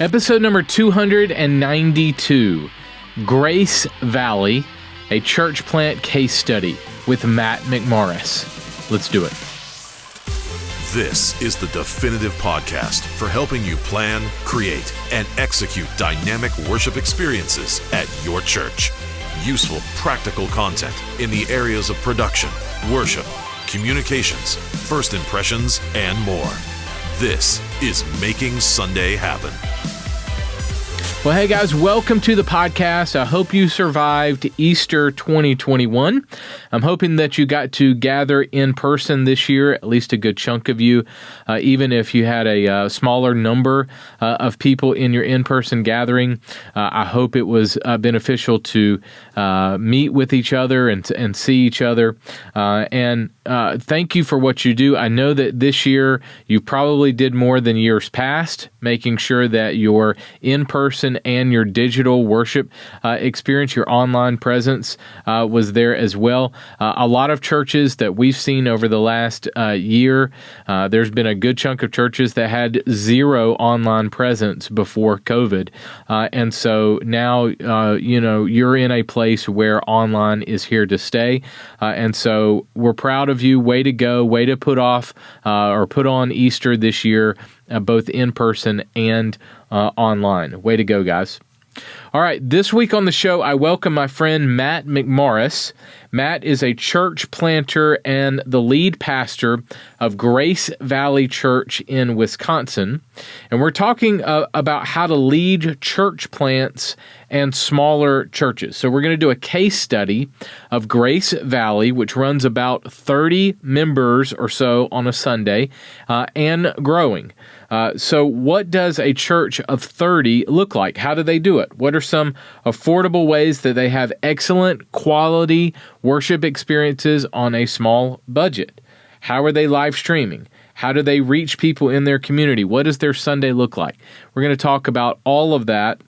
Episode number 292, Grace Valley, a church plant case study with Matt McMorris. Let's do it. This is the definitive podcast for helping you plan, create, and execute dynamic worship experiences at your church. Useful, practical content in the areas of production, worship, communications, first impressions, and more. This is Making Sunday Happen. Well, hey guys, welcome to the podcast. I hope you survived Easter 2021. I'm hoping that you got to gather in person this year, at least a good chunk of you, even if you had a smaller number of people in your in-person gathering. I hope it was beneficial to meet with each other and see each other. And thank you for what you do. I know that this year you probably did more than years past, making sure that your in-person and your digital worship experience, your online presence was there as well. A lot of churches that we've seen over the last year, there's been a good chunk of churches that had zero online presence before COVID. And so now, you're in a place where online is here to stay. And so we're proud of you. Way to go. Way to put on Easter this year, both in person and online. Way to go, guys. All right, this week on the show, I welcome my friend Matt McMorris. Matt is a church planter and the lead pastor of Grace Valley Church in Wisconsin. And we're talking about how to lead church plants and smaller churches. So we're going to do a case study of Grace Valley, which runs about 30 members or so on a Sunday, and growing. So what does a church of 30 look like? How do they do it? What are some affordable ways that they have excellent quality worship experiences on a small budget? How are they live streaming? How do they reach people in their community? What does their Sunday look like? We're going to talk about all of that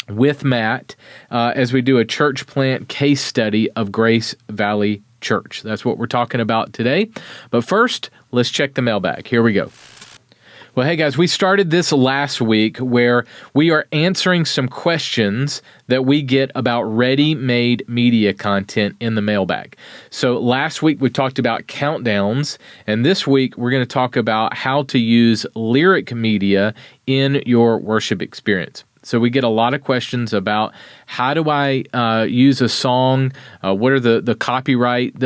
with Matt as we do a church plant case study of Grace Valley Church. That's what we're talking about today. But first, let's check the mailbag. Here we go. Well, hey guys, we started this last week where we are answering some questions that we get about ready-made media content in the mailbag. So last week we talked about countdowns, and this week we're going to talk about how to use lyric media in your worship experience. So we get a lot of questions about how do I use a song? What are the copyright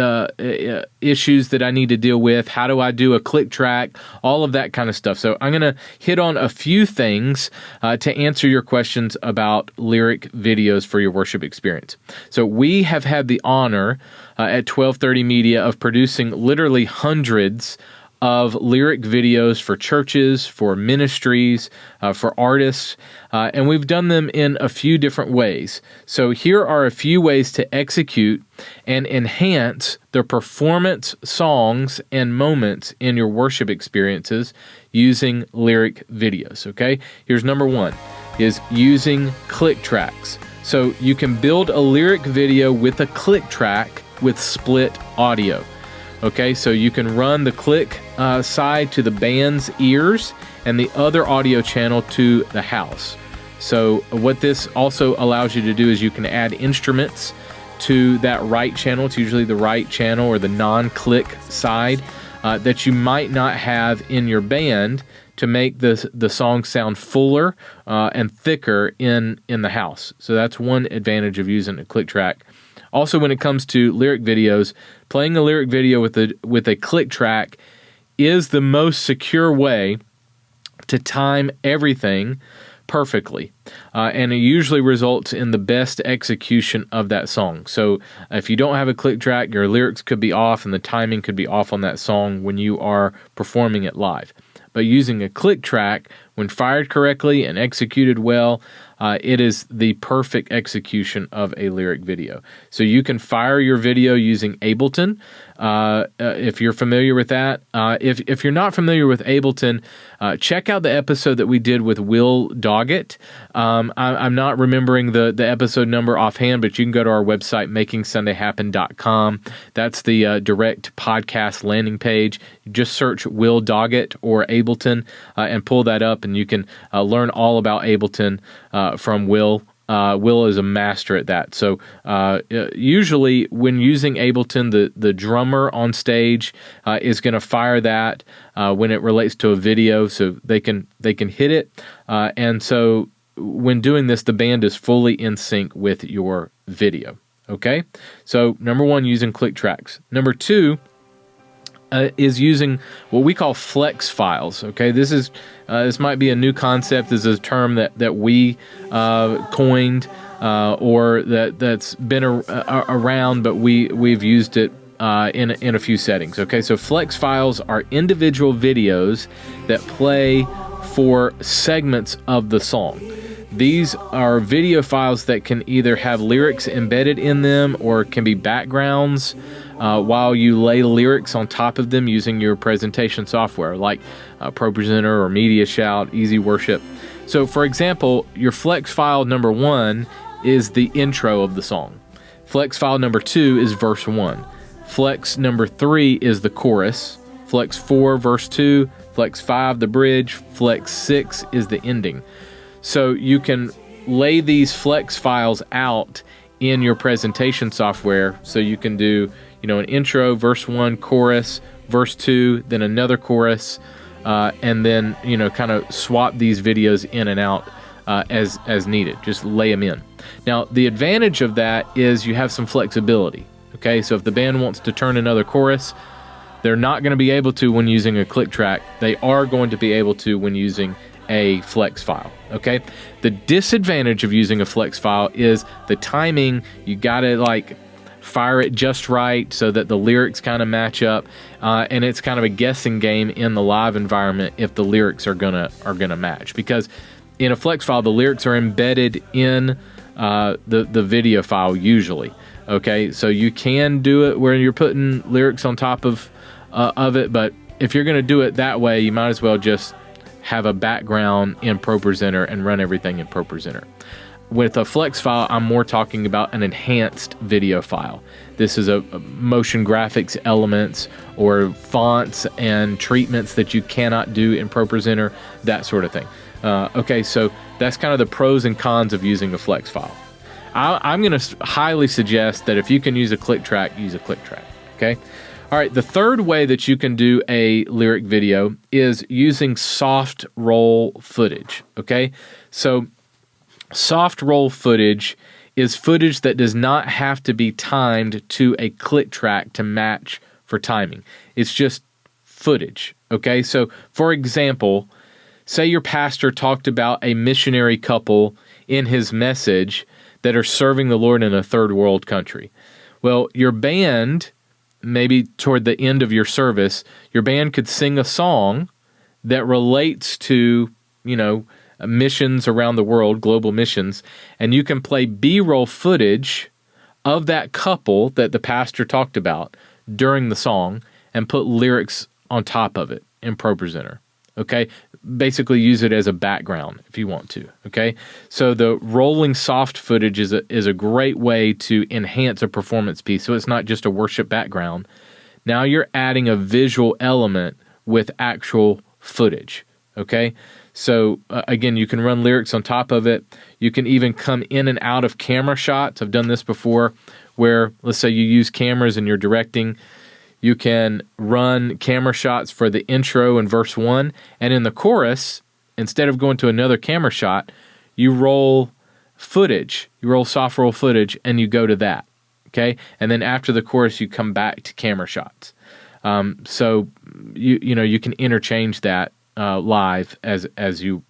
issues that I need to deal with? How do I do a click track? All of that kind of stuff. So I'm going to hit on a few things to answer your questions about lyric videos for your worship experience. So we have had the honor at 1230 Media of producing literally hundreds of lyric videos for churches, for ministries, for artists, and we've done them in a few different ways. So here are a few ways to execute and enhance the performance songs and moments in your worship experiences using lyric videos, okay? Here's number one, is using click tracks. So you can build a lyric video with a click track with split audio. Okay, so you can run the click side to the band's ears and the other audio channel to the house. So what this also allows you to do is you can add instruments to that right channel. It's usually the right channel or the non-click side that you might not have in your band to make the song sound fuller and thicker in the house. So that's one advantage of using a click track. Also, when it comes to lyric videos, playing a lyric video with a click track is the most secure way to time everything perfectly. And it usually results in the best execution of that song. So if you don't have a click track, your lyrics could be off and the timing could be off on that song when you are performing it live. But using a click track, when fired correctly and executed well, it is the perfect execution of a lyric video. So you can fire your video using Ableton. If you're familiar with that. If you're not familiar with Ableton, check out the episode that we did with Will Doggett. I'm not remembering the episode number offhand, but you can go to our website, makingsundayhappen.com. That's the direct podcast landing page. Just search Will Doggett or Ableton and pull that up and you can learn all about Ableton from Will. Will is a master at that. So usually when using Ableton, the drummer on stage is going to fire that when it relates to a video, so they can hit it. And so when doing this, the band is fully in sync with your video. Okay? So number one, using click tracks. Number two, is using what we call flex files. Okay, this might be a new concept. This is a term that we coined or that's been around, but we've used it in a few settings. Okay, so flex files are individual videos that play for segments of the song. These are video files that can either have lyrics embedded in them or can be backgrounds while you lay lyrics on top of them using your presentation software like ProPresenter or Media Shout, Easy Worship. So for example, your flex file number 1 is the intro of the song. Flex file number 2 is verse 1. Flex number 3 is the chorus. Flex 4, verse 2. Flex 5, the bridge. Flex 6 is the ending. So you can lay these flex files out in your presentation software. So you can do, an intro, verse 1, chorus, verse 2, then another chorus, and then, kind of swap these videos in and out as needed. Just lay them in. Now, the advantage of that is you have some flexibility. Okay, so if the band wants to turn another chorus, they're not going to be able to when using a click track. They are going to be able to when using a flex file. Okay, the disadvantage of using a flex file is the timing. You got to fire it just right so that the lyrics kind of match up, and it's kind of a guessing game in the live environment if the lyrics are gonna match, because in a flex file the lyrics are embedded in the video file usually. Okay, so you can do it where you're putting lyrics on top of it, but if you're going to do it that way, you might as well just have a background in ProPresenter and run everything in ProPresenter. With a flex file, I'm more talking about an enhanced video file. This is a motion graphics elements or fonts and treatments that you cannot do in ProPresenter, that sort of thing. Okay, so that's kind of the pros and cons of using a flex file. I'm going to highly suggest that if you can use a click track, use a click track. Okay. All right. The third way that you can do a lyric video is using soft roll footage. Okay. So soft roll footage is footage that does not have to be timed to a click track to match for timing. It's just footage. Okay. So for example, say your pastor talked about a missionary couple in his message that are serving the Lord in a third world country. Well, your band, maybe toward the end of your service, your band could sing a song that relates to, missions around the world, global missions, and you can play B-roll footage of that couple that the pastor talked about during the song and put lyrics on top of it in ProPresenter. Okay, basically use it as a background if you want to. Okay, so the rolling soft footage is a great way to enhance a performance piece. So it's not just a worship background. Now you're adding a visual element with actual footage. Okay, so again, you can run lyrics on top of it. You can even come in and out of camera shots. I've done this before, where let's say you use cameras and you're directing. You can run camera shots for the intro in verse 1, and in the chorus, instead of going to another camera shot, you roll footage. You roll soft roll footage, and you go to that. Okay, and then after the chorus, you come back to camera shots. So you can interchange that live as you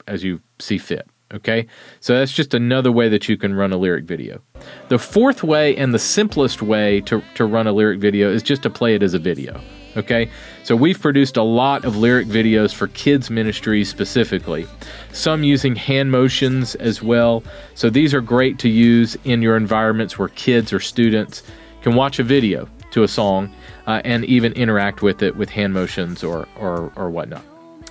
see fit. Okay, so that's just another way that you can run a lyric video. The fourth way and the simplest way to run a lyric video is just to play it as a video. Okay, so we've produced a lot of lyric videos for kids ministries specifically, some using hand motions as well. So these are great to use in your environments where kids or students can watch a video to a song and even interact with it with hand motions or whatnot.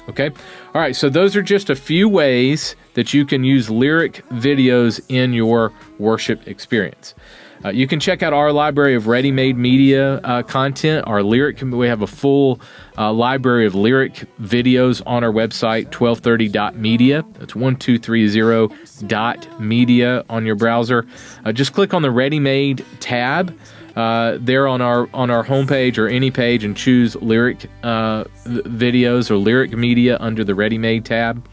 Okay. All right. So those are just a few ways that you can use lyric videos in your worship experience. You can check out our library of ready-made media content. We have a full library of lyric videos on our website, 1230.media. That's 1230.media on your browser. Just click on the ready-made tab there on our homepage or any page and choose lyric videos or lyric media under the ready-made tab.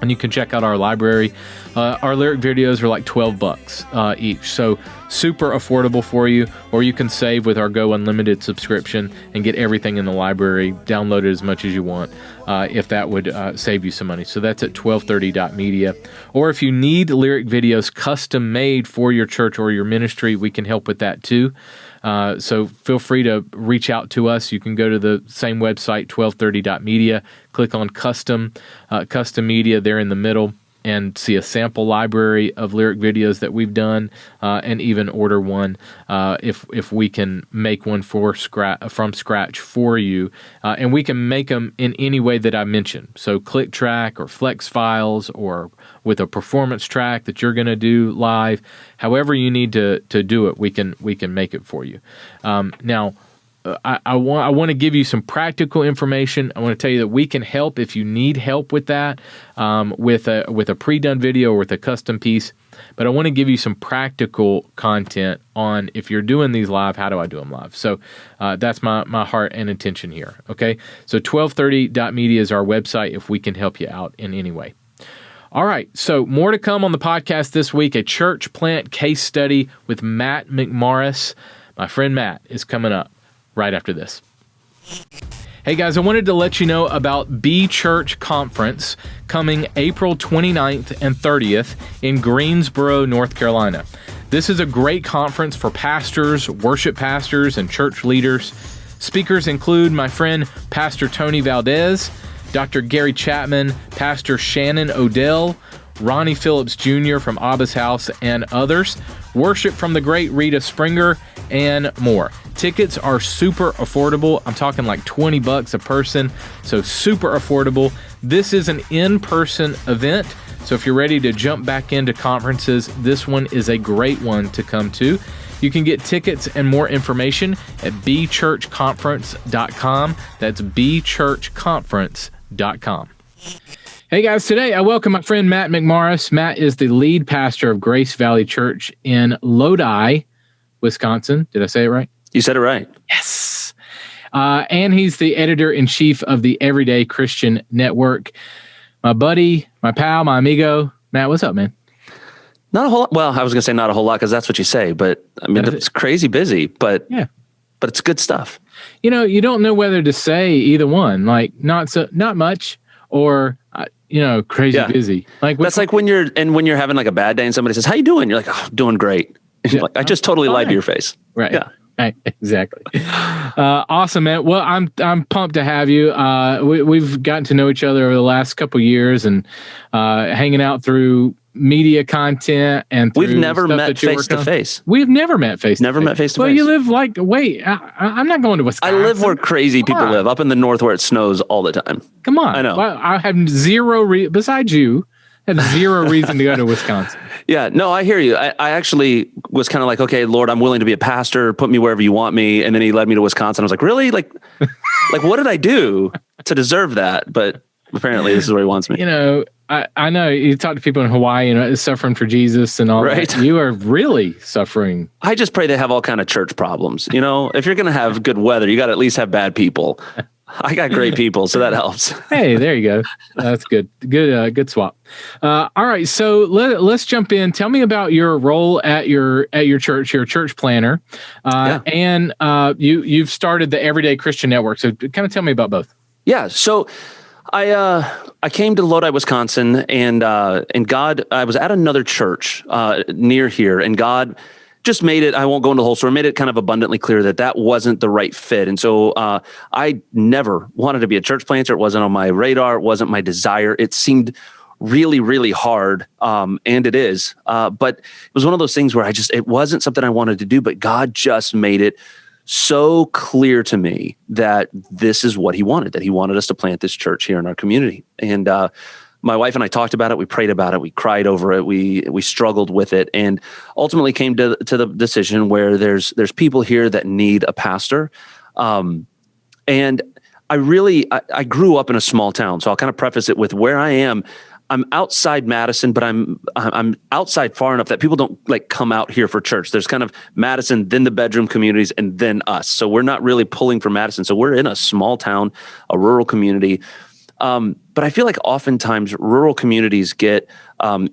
And you can check out our library. Our lyric videos are like $12 each, so super affordable for you. Or you can save with our Go Unlimited subscription and get everything in the library, download it as much as you want, if that would save you some money. So that's at 1230.media. Or if you need lyric videos custom made for your church or your ministry, we can help with that too. So feel free to reach out to us. You can go to the same website, 1230.media, click on custom media there in the middle, and see a sample library of lyric videos that we've done, and even order one if we can make one from scratch for you. And we can make them in any way that I mentioned. So click track or flex files or with a performance track that you're going to do live. However you need to do it, we can make it for you. Now, I want to give you some practical information. I want to tell you that we can help if you need help with that, with a pre-done video or with a custom piece. But I want to give you some practical content on if you're doing these live, how do I do them live? So that's my heart and intention here. Okay, so 1230.media is our website if we can help you out in any way. All right, so more to come on the podcast this week. A church plant case study with Matt McMorris. My friend Matt is coming up right after this. Hey guys, I wanted to let you know about Be Church Conference coming April 29th and 30th in Greensboro, North Carolina. This is a great conference for pastors, worship pastors, and church leaders. Speakers include my friend Pastor Tony Valdez, Dr. Gary Chapman, Pastor Shannon Odell, Ronnie Phillips Jr. from Abba's House, and others. Worship from the great Rita Springer, and more. Tickets are super affordable. I'm talking like $20 a person, so super affordable. This is an in-person event, so if you're ready to jump back into conferences, this one is a great one to come to. You can get tickets and more information at bchurchconference.com. That's bchurchconference.com. Hey guys, today I welcome my friend Matt McMorris. Matt is the lead pastor of Grace Valley Church in Lodi, Wisconsin. Did I say it right? You said it right. Yes. And he's the editor-in-chief of the Everyday Christian Network. My buddy, my pal, my amigo. Matt, what's up, man? Not a whole lot. Well, I was going to say not a whole lot because that's what you say, but I mean, it's crazy busy, but it's good stuff. You know, you don't know whether to say either one, like not much or crazy busy. Like that's like when you're having like a bad day and somebody says, "How you doing?" You're like, "Oh, doing great." Like, I just totally lied to your face. Right. Yeah. Right. Exactly. Awesome, man. Well, I'm pumped to have you. We've gotten to know each other over the last couple of years and hanging out through media content and we've never met face to face. We've never met face. Never met face to face. Well, you live I'm not going to Wisconsin. I live where crazy people live, up in the north where it snows all the time. Come on. I know. Well, I have zero besides you. Have zero reason to go to Wisconsin. Yeah, no, I hear you. I actually was kind of like, okay, Lord, I'm willing to be a pastor. Put me wherever you want me. And then he led me to Wisconsin. I was like, really? Like what did I do to deserve that? But apparently this is where he wants me. You know, I know you talk to people in Hawaii, suffering for Jesus and all right. That. You are really suffering. I just pray they have all kind of church problems. If you're going to have good weather, you got to at least have bad people. I got great people, so that helps. Hey, there you go. That's good. Good swap. All right, so let's jump in. Tell me about your role at your church. You're a church planner, and you've started the Everyday Christian Network. So, kind of tell me about both. Yeah. So, I came to Lodi, Wisconsin, and God. I was at another church near here, and God just made it, I won't go into the whole story, made it kind of abundantly clear that wasn't the right fit. And so I never wanted to be a church planter. It wasn't on my radar. It wasn't my desire. It seemed really, really hard. And it is. But it was one of those things where it wasn't something I wanted to do, but God just made it so clear to me that this is what he wanted, that he wanted us to plant this church here in our community. And my wife and I talked about it. We prayed about it. We cried over it. We struggled with it, and ultimately came to the decision where there's people here that need a pastor. And I grew up in a small town, so I'll kind of preface it with where I am. I'm outside Madison, but I'm outside far enough that people don't like come out here for church. There's kind of Madison, then the bedroom communities, and then us. So we're not really pulling from Madison. So we're in a small town, a rural community. But I feel like oftentimes rural communities get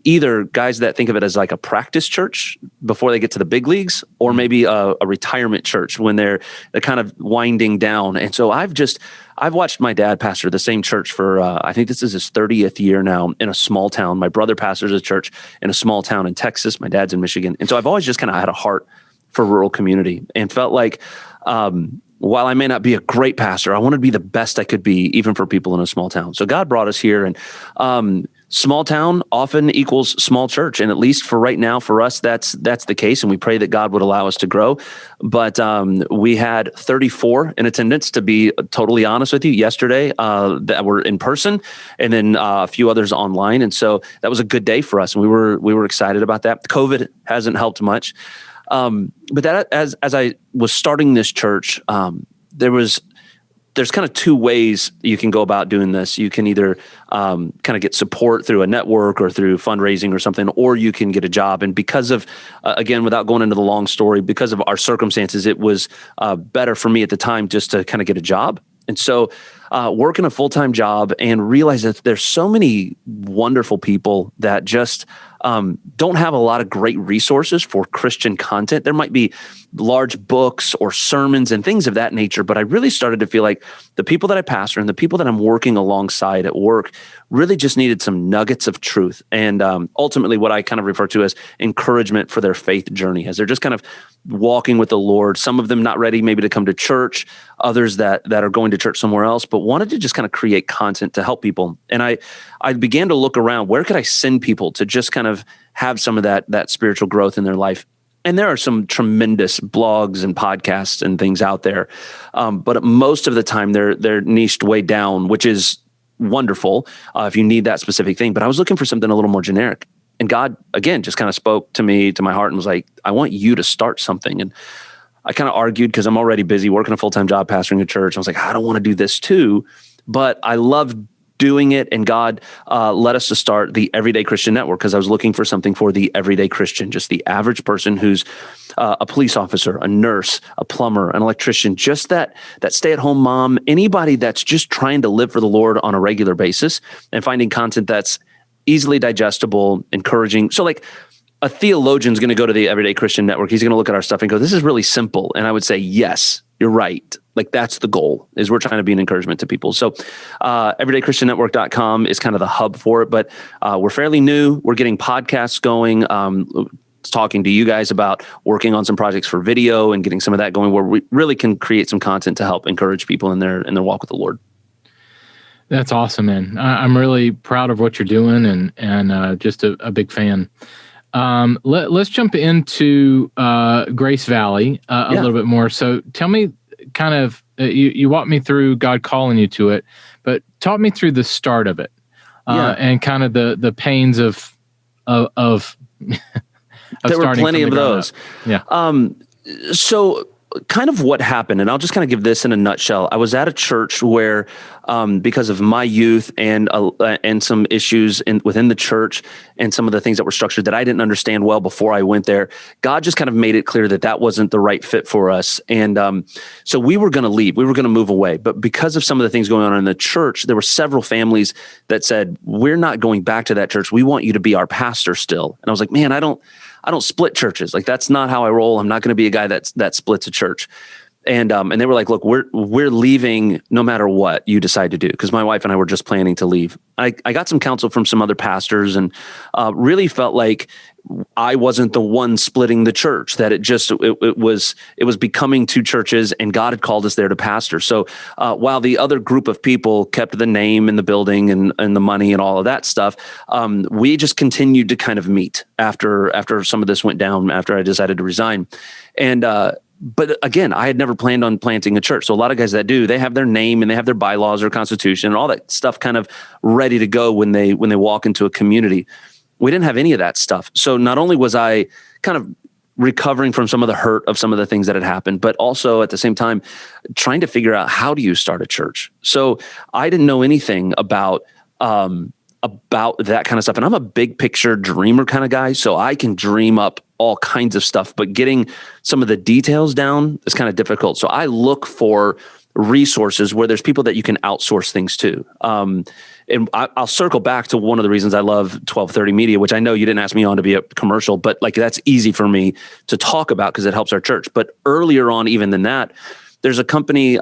either guys that think of it as like a practice church before they get to the big leagues, or maybe a retirement church when they're kind of winding down. And so I've watched my dad pastor the same church for, I think this is his 30th year now in a small town. My brother pastors a church in a small town in Texas. My dad's in Michigan. And so I've always just kind of had a heart for rural community and felt like, while I may not be a great pastor, I wanted to be the best I could be, even for people in a small town. So God brought us here, and small town often equals small church. And at least for right now, for us, that's the case. And we pray that God would allow us to grow. But we had 34 in attendance, to be totally honest with you, yesterday that were in person, and then a few others online. And so that was a good day for us. And we were excited about that. COVID hasn't helped much. But that as I was starting this church, there's kind of two ways you can go about doing this. You can either kind of get support through a network or through fundraising or something, or you can get a job. And because of, again, without going into the long story, because of our circumstances, it was better for me at the time just to kind of get a job. And so working a full-time job and realize that there's so many wonderful people that just don't have a lot of great resources for Christian content. There might be large books or sermons and things of that nature, but I really started to feel like the people that I pastor and the people that I'm working alongside at work really just needed some nuggets of truth, and ultimately what I kind of refer to as encouragement for their faith journey, as they're just kind of walking with the Lord. Some of them not ready maybe to come to church, others that are going to church somewhere else, but wanted to just kind of create content to help people. And I began to look around, where could I send people to just kind of have some of that spiritual growth in their life? And there are some tremendous blogs and podcasts and things out there. But most of the time they're niched way down, which is wonderful if you need that specific thing. But I was looking for something a little more generic. And God, again, just kind of spoke to me, to my heart, and was like, I want you to start something. And I kind of argued because I'm already busy working a full-time job, pastoring a church. I was like, I don't want to do this too, but I love doing it. And God led us to start the Everyday Christian Network because I was looking for something for the everyday Christian, just the average person who's a police officer, a nurse, a plumber, an electrician, just that stay-at-home mom, anybody that's just trying to live for the Lord on a regular basis and finding content that's easily digestible, encouraging. So like a theologian's going to go to the Everyday Christian Network. He's going to look at our stuff and go, this is really simple. And I would say, yes, you're right. Like that's the goal, is we're trying to be an encouragement to people. So everydaychristiannetwork.com is kind of the hub for it, but we're fairly new. We're getting podcasts going, talking to you guys about working on some projects for video and getting some of that going where we really can create some content to help encourage people in their walk with the Lord. That's awesome, man. I'm really proud of what you're doing and just a big fan. Let's jump into Grace Valley a little bit more. So tell me kind of, you walked me through God calling you to it, but talk me through the start of it and kind of the pains of there were plenty of those. Yeah. So kind of what happened, and I'll just kind of give this in a nutshell. I was at a church where, because of my youth and some issues within the church and some of the things that were structured that I didn't understand well before I went there, God just kind of made it clear that wasn't the right fit for us. And so we were going to leave. We were going to move away. But because of some of the things going on in the church, there were several families that said, we're not going back to that church. We want you to be our pastor still. And I was like, man, I don't split churches. Like that's not how I roll. I'm not going to be a guy that splits a church. And they were like, look, we're leaving no matter what you decide to do. Because my wife and I were just planning to leave. I got some counsel from some other pastors and really felt like I wasn't the one splitting the church, that it was becoming two churches and God had called us there to pastor. So while the other group of people kept the name and the building and the money and all of that stuff, we just continued to kind of meet after some of this went down, after I decided to resign. And but again, I had never planned on planting a church. So a lot of guys that do, they have their name and they have their bylaws or constitution and all that stuff kind of ready to go when they walk into a community. We didn't have any of that stuff. So not only was I kind of recovering from some of the hurt of some of the things that had happened, but also at the same time, trying to figure out, how do you start a church? So I didn't know anything about that kind of stuff. And I'm a big picture dreamer kind of guy. So I can dream up all kinds of stuff, but getting some of the details down is kind of difficult. So I look for resources where there's people that you can outsource things to. And I'll circle back to one of the reasons I love 1230 Media, which I know you didn't ask me on to be a commercial, but like that's easy for me to talk about because it helps our church. But earlier on, even than that, there's a company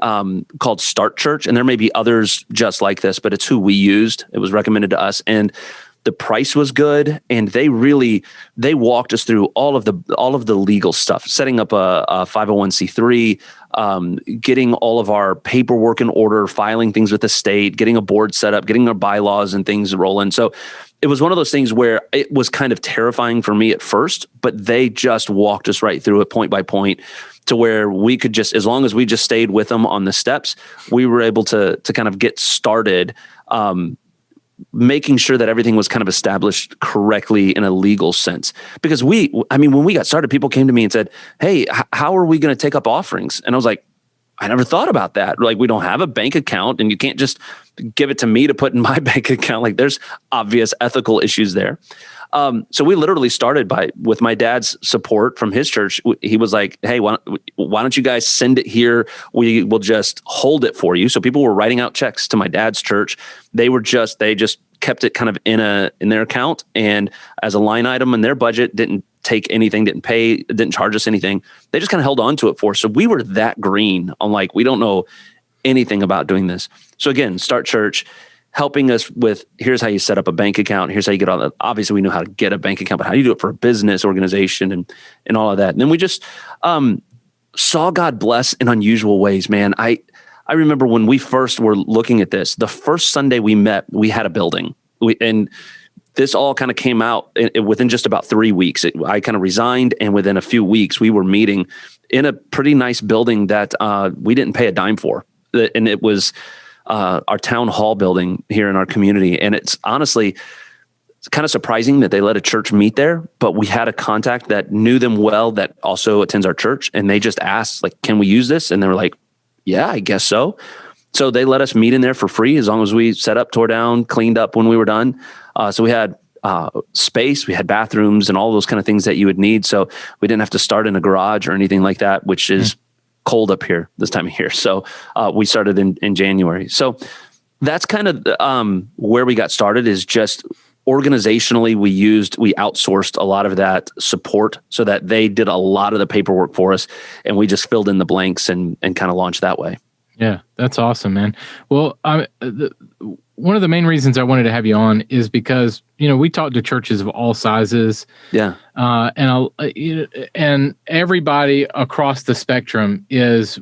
called Start Church, and there may be others just like this, but it's who we used. It was recommended to us, and the price was good, and they walked us through all of the legal stuff, setting up a 501c3, getting all of our paperwork in order, filing things with the state, getting a board set up, getting our bylaws and things rolling. So it was one of those things where it was kind of terrifying for me at first, but they just walked us right through it point by point to where we could just, as long as we just stayed with them on the steps, we were able to kind of get started, making sure that everything was kind of established correctly in a legal sense. Because when we got started, people came to me and said, hey, how are we going to take up offerings? And I was like, I never thought about that. Like, we don't have a bank account and you can't just give it to me to put in my bank account. Like, there's obvious ethical issues there. So we literally started with my dad's support from his church. He was like, hey, why don't you guys send it here? We will just hold it for you. So people were writing out checks to my dad's church. They just kept it kind of in their account, and as a line item in their budget, didn't take anything, didn't charge us anything. They just kind of held on to it for us. So we were that green on, like, we don't know anything about doing this. So again, Start Church, helping us with, here's how you set up a bank account. Here's how you get all that. Obviously, we know how to get a bank account, but how do you do it for a business organization and all of that? And then we just saw God bless in unusual ways, man. I remember when we first were looking at this, the first Sunday we met, we had a building. And this all kind of came out within just about 3 weeks. I kind of resigned, and within a few weeks, we were meeting in a pretty nice building that we didn't pay a dime for. And it was our town hall building here in our community. And it's honestly, it's kind of surprising that they let a church meet there, but we had a contact that knew them well that also attends our church. And they just asked, like, can we use this? And they were like, yeah, I guess so. So they let us meet in there for free as long as we set up, tore down, cleaned up when we were done. So we had space, we had bathrooms and all those kind of things that you would need. So we didn't have to start in a garage or anything like that, which is cold up here this time of year. So we started in January. So that's kind of where we got started, is just organizationally, we outsourced a lot of that support so that they did a lot of the paperwork for us, and we just filled in the blanks and kind of launched that way. Yeah, that's awesome, man. Well, one of the main reasons I wanted to have you on is because, we talk to churches of all sizes. Yeah. And everybody across the spectrum is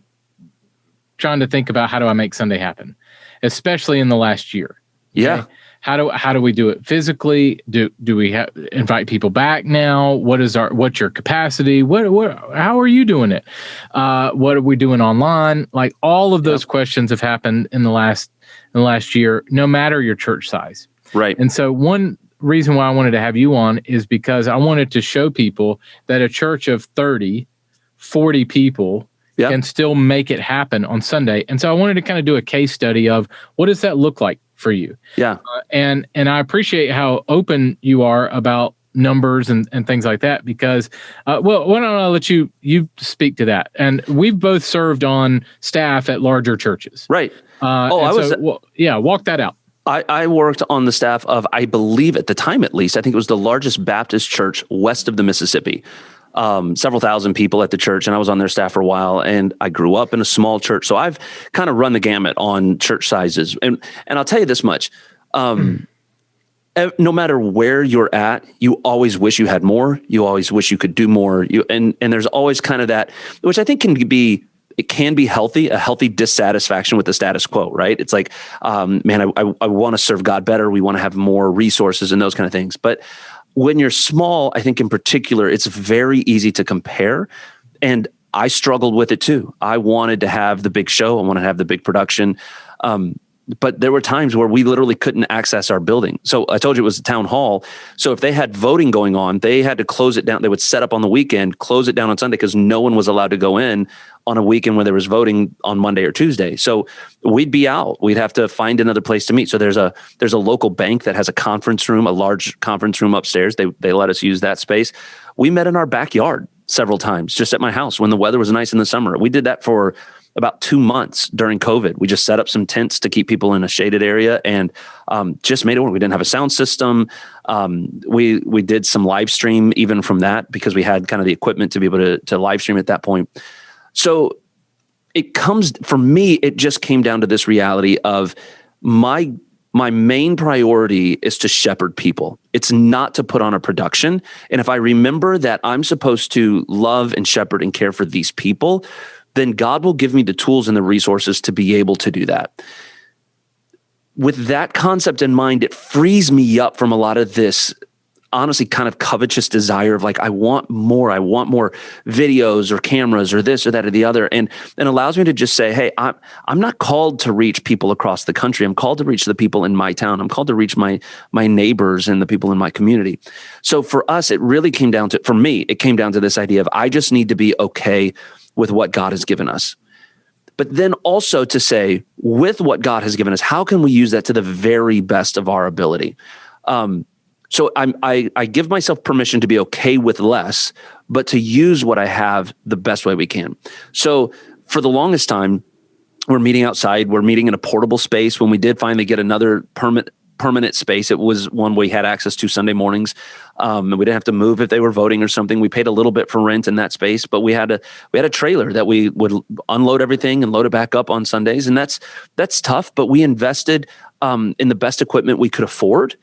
trying to think about, how do I make Sunday happen, especially in the last year. Okay? Yeah. How do we do it physically? Do we invite people back now? What's your capacity? How are you doing it? What are we doing online? Like, all of those questions have happened in the last year, no matter your church size. Right. And so one reason why I wanted to have you on is because I wanted to show people that a church of 30, 40 people can still make it happen on Sunday. And so I wanted to kind of do a case study of, what does that look like for you? Yeah. And I appreciate how open you are about numbers and things like that, because, why don't I let you speak to that? And we've both served on staff at larger churches. Right. Walk that out. I worked on the staff of, I believe at the time, at least, I think it was the largest Baptist church west of the Mississippi. Several thousand people at the church, and I was on their staff for a while, and I grew up in a small church. So I've kind of run the gamut on church sizes. And I'll tell you this much, no matter where you're at, you always wish you had more. You always wish you could do more. And there's always kind of that, which I think can be healthy, a healthy dissatisfaction with the status quo, right? It's like, man, I want to serve God better. We want to have more resources and those kind of things. But when you're small, I think in particular, it's very easy to compare. And I struggled with it too. I wanted to have the big show. I wanted to have the big production. But there were times where we literally couldn't access our building. So I told you it was a town hall. So if they had voting going on, they had to close it down. They would set up on the weekend, close it down on Sunday because no one was allowed to go in on a weekend where there was voting on Monday or Tuesday. So we'd be out. We'd have to find another place to meet. So there's a local bank that has a conference room, a large conference room upstairs. They let us use that space. We met in our backyard several times, just at my house when the weather was nice in the summer. We did that for about 2 months during COVID. We just set up some tents to keep people in a shaded area and just made it work. We didn't have a sound system. We did some live stream even from that because we had kind of the equipment to be able to live stream at that point. So for me, it just came down to this reality of my main priority is to shepherd people. It's not to put on a production. And if I remember that I'm supposed to love and shepherd and care for these people, then God will give me the tools and the resources to be able to do that. With that concept in mind, it frees me up from a lot of this, honestly, kind of covetous desire of like, I want more videos or cameras or this or that or the other. And allows me to just say, hey, I'm not called to reach people across the country. I'm called to reach the people in my town. I'm called to reach my neighbors and the people in my community. So for us, it really came down to this idea of I just need to be okay with what God has given us. But then also to say, with what God has given us, how can we use that to the very best of our ability? So I give myself permission to be okay with less, but to use what I have the best way we can. So for the longest time, we're meeting outside. We're meeting in a portable space. When we did finally get another permanent space, it was one we had access to Sunday mornings. And we didn't have to move if they were voting or something. We paid a little bit for rent in that space, but we had a trailer that we would unload everything and load it back up on Sundays. And that's tough, but we invested in the best equipment we could afford,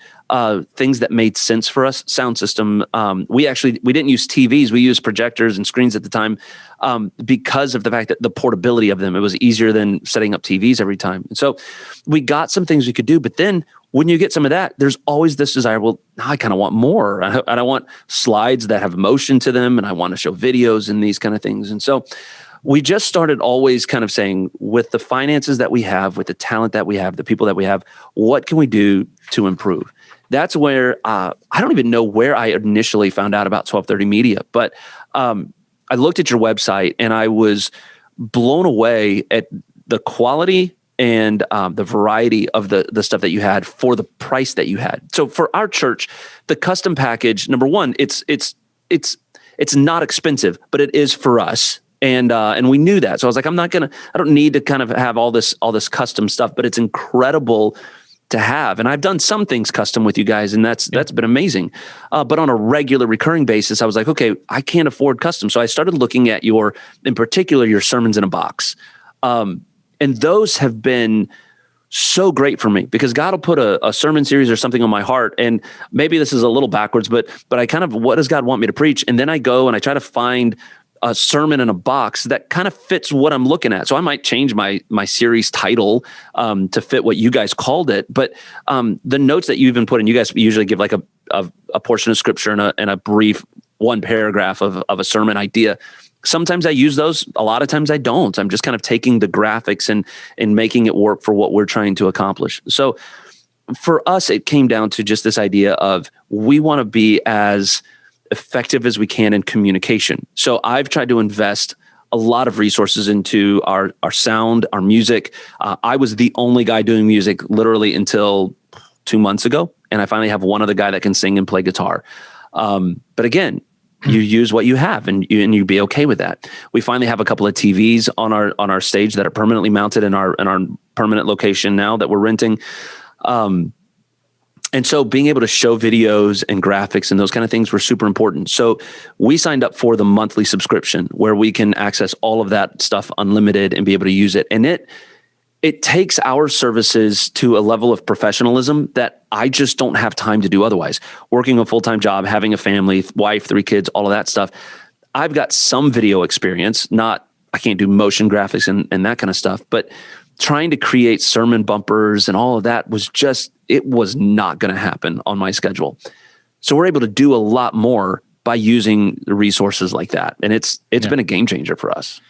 things that made sense for us. Sound system. We didn't use TVs. We used projectors and screens at the time because of the fact that the portability of them. It was easier than setting up TVs every time. And so we got some things we could do, but then when you get some of that, there's always this desire, well, now I kind of want more. And I want slides that have motion to them, and I want to show videos and these kind of things. And so we just started always kind of saying, with the finances that we have, with the talent that we have, the people that we have, what can we do to improve? That's where I don't even know where I initially found out about 1230 Media, but I looked at your website and I was blown away at the quality and the variety of the stuff that you had for the price that you had. So for our church, the custom package, number one, it's not expensive, but it is for us. And we knew that. So I was like, I don't need to kind of have all this custom stuff, but it's incredible to have. And I've done some things custom with you guys, and that's been amazing. But on a regular recurring basis, I was like, okay, I can't afford custom. So I started looking at in particular, your sermons in a box. And those have been so great for me because God will put a sermon series or something on my heart. And maybe this is a little backwards, but I kind of, what does God want me to preach? And then I go and I try to find a sermon in a box that kind of fits what I'm looking at. So I might change my series title to fit what you guys called it. But the notes that you even put in, you guys usually give like a portion of scripture and a brief one paragraph of a sermon idea. Sometimes I use those. A lot of times I don't. I'm just kind of taking the graphics and making it work for what we're trying to accomplish. So for us, it came down to just this idea of we want to be as effective as we can in communication. So I've tried to invest a lot of resources into our sound, our music. I was the only guy doing music literally until 2 months ago. And I finally have one other guy that can sing and play guitar. But again, you use what you have and you be okay with that. We finally have a couple of TVs on our stage that are permanently mounted in our permanent location now that we're renting. And so being able to show videos and graphics and those kind of things were super important. So we signed up for the monthly subscription where we can access all of that stuff unlimited and be able to use it. And it takes our services to a level of professionalism that I just don't have time to do otherwise. Working a full-time job, having a family, wife, 3 kids, all of that stuff. I've got some video experience, I can't do motion graphics and that kind of stuff, but trying to create sermon bumpers and all of that it was not going to happen on my schedule. So we're able to do a lot more by using the resources like that. And it's been a game changer for us.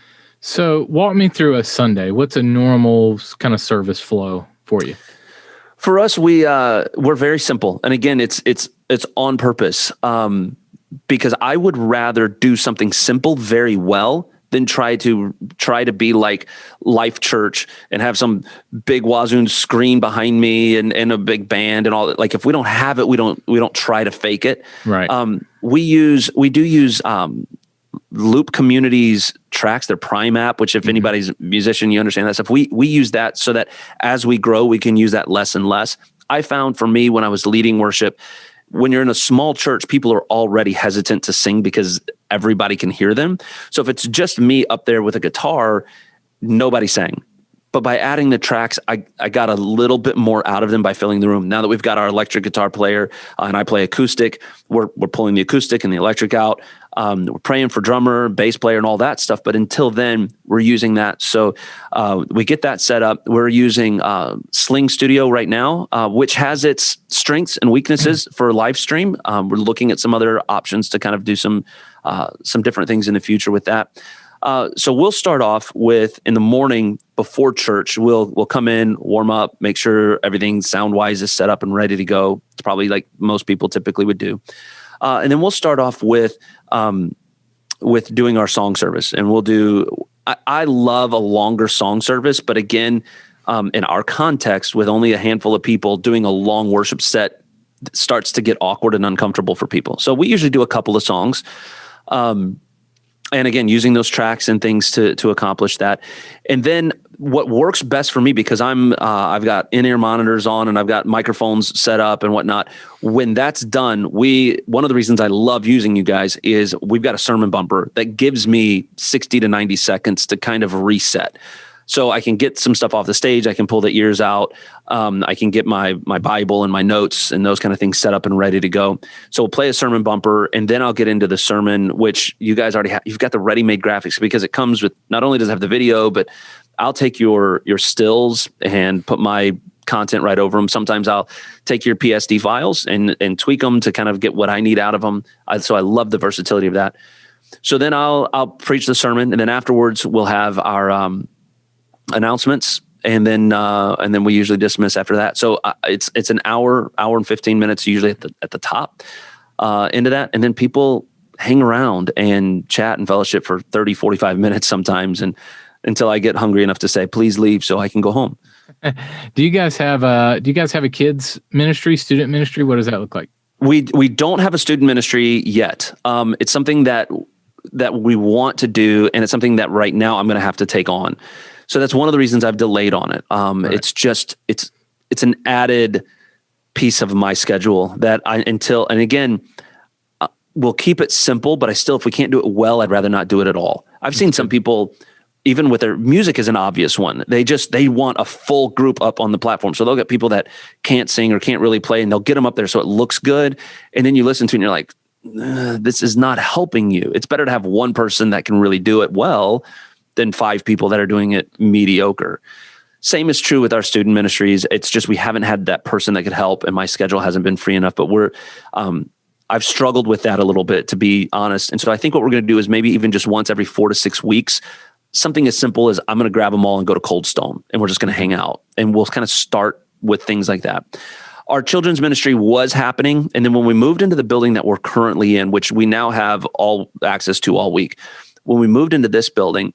So walk me through a Sunday. What's a normal kind of service flow for you? For us, we're very simple. And again, it's on purpose. Because I would rather do something simple very well than try to be like Life Church and have some big wazoo screen behind me and a big band and all that. Like if we don't have it, we don't try to fake it. Right. We do use Loop Community's tracks, their Prime app, which if anybody's a musician, you understand that stuff. We use that so that as we grow, we can use that less and less. I found for me when I was leading worship, when you're in a small church, people are already hesitant to sing because everybody can hear them. So if it's just me up there with a guitar, nobody sang. But by adding the tracks, I got a little bit more out of them by filling the room. Now that we've got our electric guitar player and I play acoustic, we're pulling the acoustic and the electric out. We're praying for drummer, bass player, and all that stuff. But until then, we're using that. So we get that set up. We're using Sling Studio right now, which has its strengths and weaknesses for live stream. We're looking at some other options to kind of do some different things in the future with that. So we'll start off with in the morning before church, we'll come in, warm up, make sure everything sound wise is set up and ready to go. It's probably like most people typically would do. And then we'll start off with doing our song service, and we'll do, I love a longer song service, but again, in our context with only a handful of people, doing a long worship set starts to get awkward and uncomfortable for people. So we usually do a couple of songs. And again, using those tracks and things to accomplish that. And then what works best for me, because I've got in-ear monitors on and I've got microphones set up and whatnot. When that's done, one of the reasons I love using you guys is we've got a sermon bumper that gives me 60 to 90 seconds to kind of reset. So I can get some stuff off the stage. I can pull the ears out. I can get my Bible and my notes and those kind of things set up and ready to go. So we'll play a sermon bumper, and then I'll get into the sermon, which you guys already have. You've got the ready-made graphics because it comes with, not only does it have the video, but I'll take your stills and put my content right over them. Sometimes I'll take your PSD files and tweak them to kind of get what I need out of them. So I love the versatility of that. So then I'll preach the sermon, and then afterwards we'll have our announcements, and then we usually dismiss after that. So it's an hour and 15 minutes usually at the top into that, and then people hang around and chat and fellowship for 30, 45 minutes sometimes, and until I get hungry enough to say, please leave so I can go home. Do you guys have a kids ministry, student ministry? What does that look like? We don't have a student ministry yet. It's something that we want to do, and it's something that right now I'm going to have to take on. So that's one of the reasons I've delayed on it. Right. It's an added piece of my schedule that we'll keep it simple, but if we can't do it well, I'd rather not do it at all. I've seen some people, even with their music is an obvious one. They want a full group up on the platform. So they'll get people that can't sing or can't really play, and they'll get them up there so it looks good. And then you listen to it and you're like, this is not helping you. It's better to have one person that can really do it well than 5 people that are doing it mediocre. Same is true with our student ministries. It's just we haven't had that person that could help, and my schedule hasn't been free enough. But I've struggled with that a little bit, to be honest. And so I think what we're going to do is maybe even just once every 4 to 6 weeks, something as simple as I'm going to grab them all and go to Cold Stone, and we're just going to hang out, and we'll kind of start with things like that. Our children's ministry was happening. And then when we moved into the building that we're currently in, which we now have all access to all week, when we moved into this building,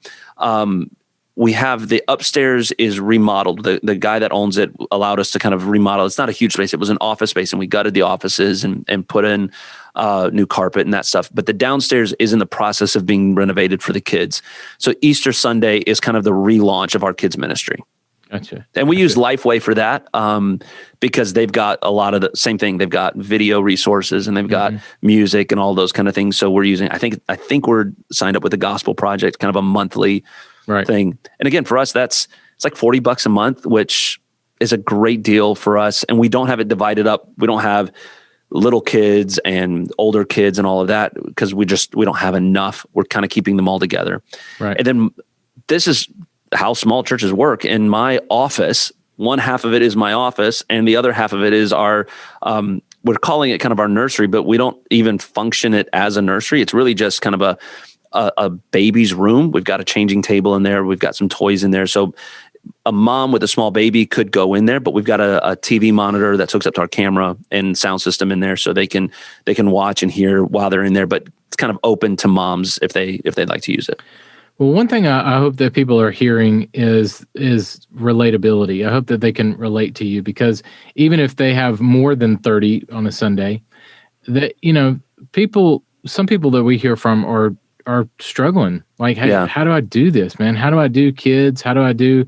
we have the upstairs is remodeled. The guy that owns it allowed us to kind of remodel. It's not a huge space. It was an office space, and we gutted the offices and put in new carpet and that stuff. But the downstairs is in the process of being renovated for the kids. So Easter Sunday is kind of the relaunch of our kids ministry. Gotcha. And we use Lifeway for that because they've got a lot of the same thing. They've got video resources, and they've got music and all those kind of things. So we're using, I think we're signed up with the Gospel Project, kind of a monthly thing. And again, for us, it's like $40 a month, which is a great deal for us. And we don't have it divided up. We don't have little kids and older kids and all of that because we don't have enough. We're kind of keeping them all together. Right. And then this is how small churches work. In my office, one half of it is my office, and the other half of it is our we're calling it kind of our nursery, but we don't even function it as a nursery. It's really just kind of a baby's room. We've got a changing table in there. We've got some toys in there. So a mom with a small baby could go in there, but we've got a TV monitor that hooks up to our camera and sound system in there, so they can watch and hear while they're in there. But it's kind of open to moms if they'd like to use it. Well, one thing I hope that people are hearing is relatability. I hope that they can relate to you, because even if they have more than 30 on a Sunday, that some people that we hear from are struggling. Like, how do I do this, man? How do I do kids? How do I do,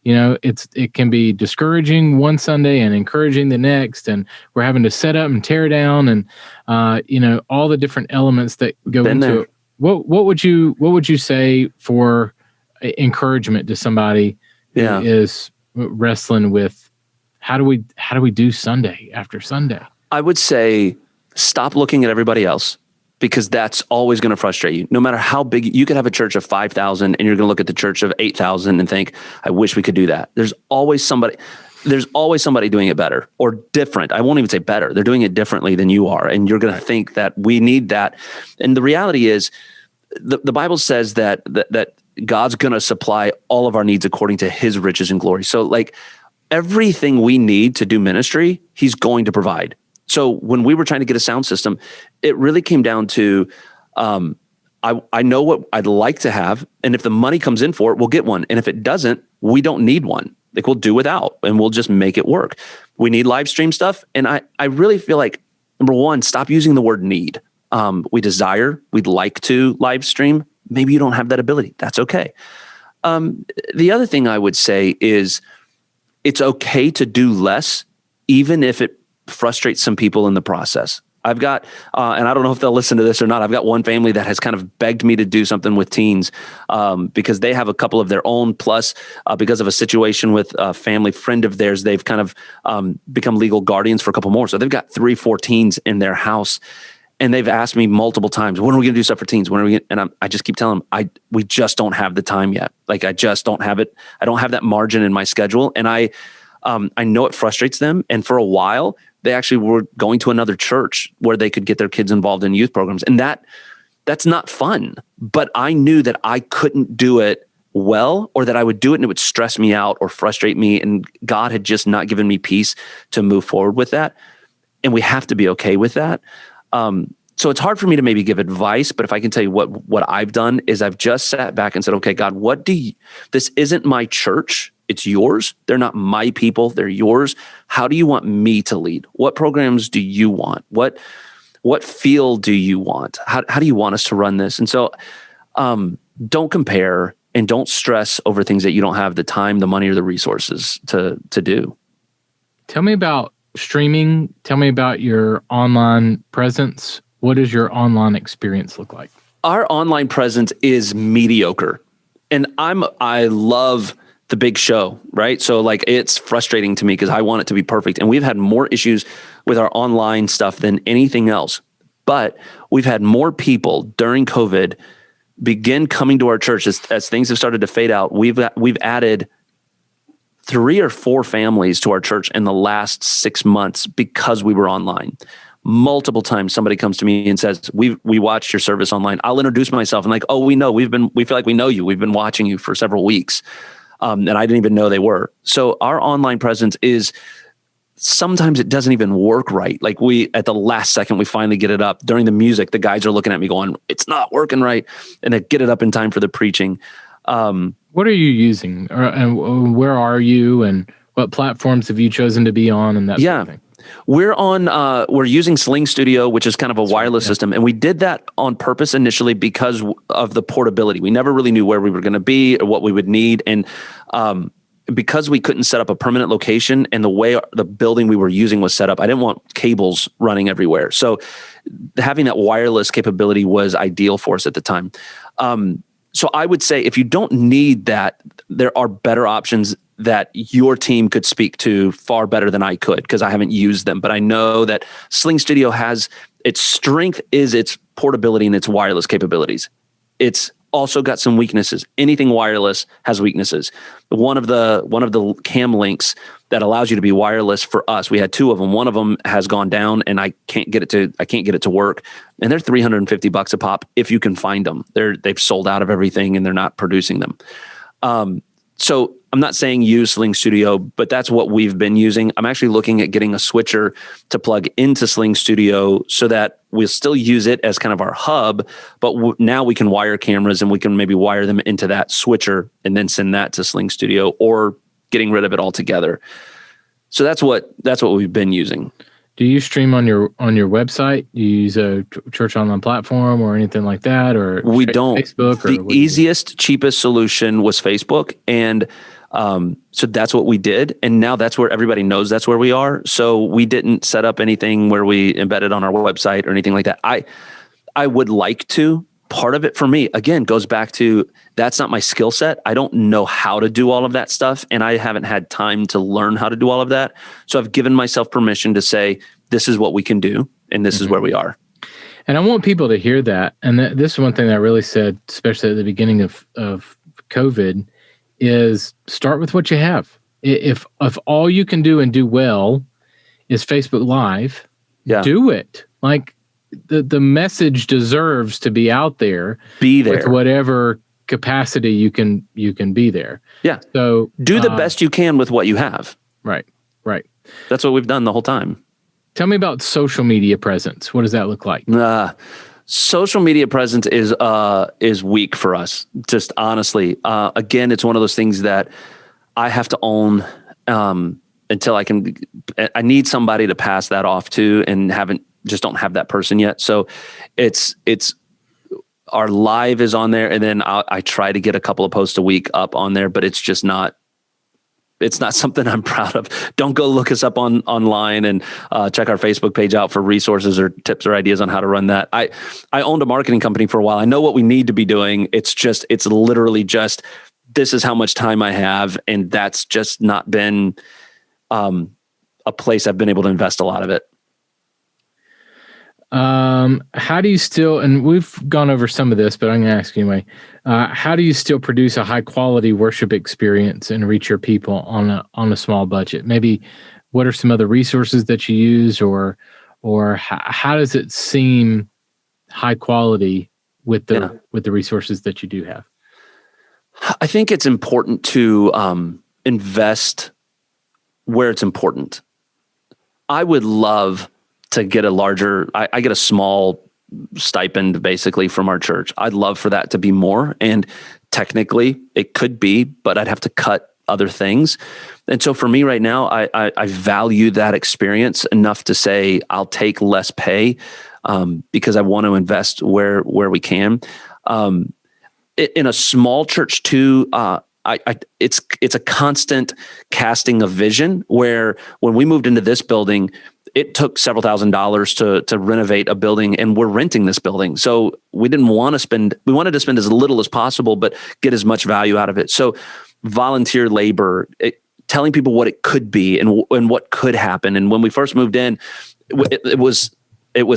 it can be discouraging one Sunday and encouraging the next. And we're having to set up and tear down and, all the different elements that go into it. What would you say for encouragement to somebody who is wrestling with how do we do Sunday after Sunday? I would say stop looking at everybody else, because that's always going to frustrate you. No matter how big, you could have a church of 5,000 and you're going to look at the church of 8,000 and think, I wish we could do that. There's always somebody doing it better or different. I won't even say better. They're doing it differently than you are. And you're going to think that we need that. And the reality is the Bible says that God's going to supply all of our needs according to his riches and glory. So like everything we need to do ministry, he's going to provide. So when we were trying to get a sound system, it really came down to, I know what I'd like to have. And if the money comes in for it, we'll get one. And if it doesn't, we don't need one. Like, we'll do without and we'll just make it work. We need live stream stuff. And I really feel like, number one, stop using the word need. We'd like to live stream. Maybe you don't have that ability. That's okay. The other thing I would say is it's okay to do less, even if it frustrates some people in the process. I've got, and I don't know if they'll listen to this or not, I've got one family that has kind of begged me to do something with teens because they have a couple of their own, plus because of a situation with a family friend of theirs, they've kind of become legal guardians for a couple more. So they've got 3-4 teens in their house. And they've asked me multiple times, when are we going to do stuff for teens? And I just keep telling them, we just don't have the time yet. Like, I just don't have it. I don't have that margin in my schedule. And I know it frustrates them. And for a while, they actually were going to another church where they could get their kids involved in youth programs. And that's not fun. But I knew that I couldn't do it well, or that I would do it and it would stress me out or frustrate me. And God had just not given me peace to move forward with that. And we have to be okay with that. So it's hard for me to maybe give advice, but if I can tell you what I've done is I've just sat back and said, okay, God, this isn't my church. It's yours. They're not my people. They're yours. How do you want me to lead? What programs do you want? What field do you want? How do you want us to run this? And so don't compare and don't stress over things that you don't have the time, the money, or the resources to do. Tell me about streaming. Tell me about your online presence. What does your online experience look like? Our online presence is mediocre. And I love the big show, right? So like, it's frustrating to me because I want it to be perfect. And we've had more issues with our online stuff than anything else. But we've had more people during COVID begin coming to our church as things have started to fade out. We've added 3 or 4 families to our church in the last 6 months because we were online. Multiple times somebody comes to me and says, we watched your service online. I'll introduce myself and like, oh, we feel like we know you. We've been watching you for several weeks. And I didn't even know they were. So our online presence is, sometimes it doesn't even work right. Like, at the last second, we finally get it up. During the music, the guys are looking at me going, it's not working right. And they get it up in time for the preaching. What are you using? And where are you? And what platforms have you chosen to be on? And that sort of thing? We're using Sling Studio, which is kind of a wireless system. And we did that on purpose initially because of the portability. We never really knew where we were going to be or what we would need. And because we couldn't set up a permanent location and the way the building we were using was set up, I didn't want cables running everywhere. So having that wireless capability was ideal for us at the time. So I would say if you don't need that, there are better options that your team could speak to far better than I could, because I haven't used them. But I know that Sling Studio has, its strength is its portability and its wireless capabilities. It's also got some weaknesses. Anything wireless has weaknesses. One of the cam links that allows you to be wireless for us. We had two of them. One of them has gone down and I can't get it to work. And they're $350 a pop if you can find them. They've sold out of everything and they're not producing them. So I'm not saying use Sling Studio, but that's what we've been using. I'm actually looking at getting a switcher to plug into Sling Studio so that we'll still use it as kind of our hub, but now we can wire cameras and we can maybe wire them into that switcher and then send that to Sling Studio, or getting rid of it altogether. So that's what we've been using. Do you stream on your website? Do you use a church online platform or anything like that, or we don't? Facebook? The easiest, cheapest solution was Facebook, and so that's what we did. And now that's where everybody knows that's where we are. So we didn't set up anything where we embedded on our website or anything like that. I would like to. Part of it for me, again, goes back to that's not my skill set. I don't know how to do all of that stuff, and I haven't had time to learn how to do all of that. So I've given myself permission to say, this is what we can do, and this is where we are. And I want people to hear that. And this is one thing that I really said, especially at the beginning of COVID, is start with what you have. If all you can do and do well is Facebook Live, do it. Like, the message deserves to be out there. Be there with whatever capacity you can be there. Yeah. So do the best you can with what you have. Right. That's what we've done the whole time. Tell me about social media presence. What does that look like? Social media presence is weak for us. Just honestly, again, it's one of those things that I have to own until I need somebody to pass that off to, and don't have that person yet. So it's our live is on there, and then I try to get a couple of posts a week up on there, but it's not something I'm proud of. Don't go look us up online and check our Facebook page out for resources or tips or ideas on how to run that. I owned a marketing company for a while. I know what we need to be doing. It's literally just, this is how much time I have. And that's just not been a place I've been able to invest a lot of it. How do you still, and we've gone over some of this, but I'm going to ask you anyway, how do you still produce a high quality worship experience and reach your people on a small budget? Maybe what are some other resources that you use, or how does it seem high quality with the resources that you do have? I think it's important to invest where it's important. I would love to get I get a small stipend basically from our church. I'd love for that to be more. And technically it could be, but I'd have to cut other things. And so for me right now, I value that experience enough to say I'll take less pay because I want to invest where we can. In a small church too, it's a constant casting of vision, where when we moved into this building, it took several $1,000s to renovate a building, and we're renting this building. So we wanted to spend as little as possible, but get as much value out of it. So volunteer labor, telling people what it could be and what could happen. And when we first moved in, it was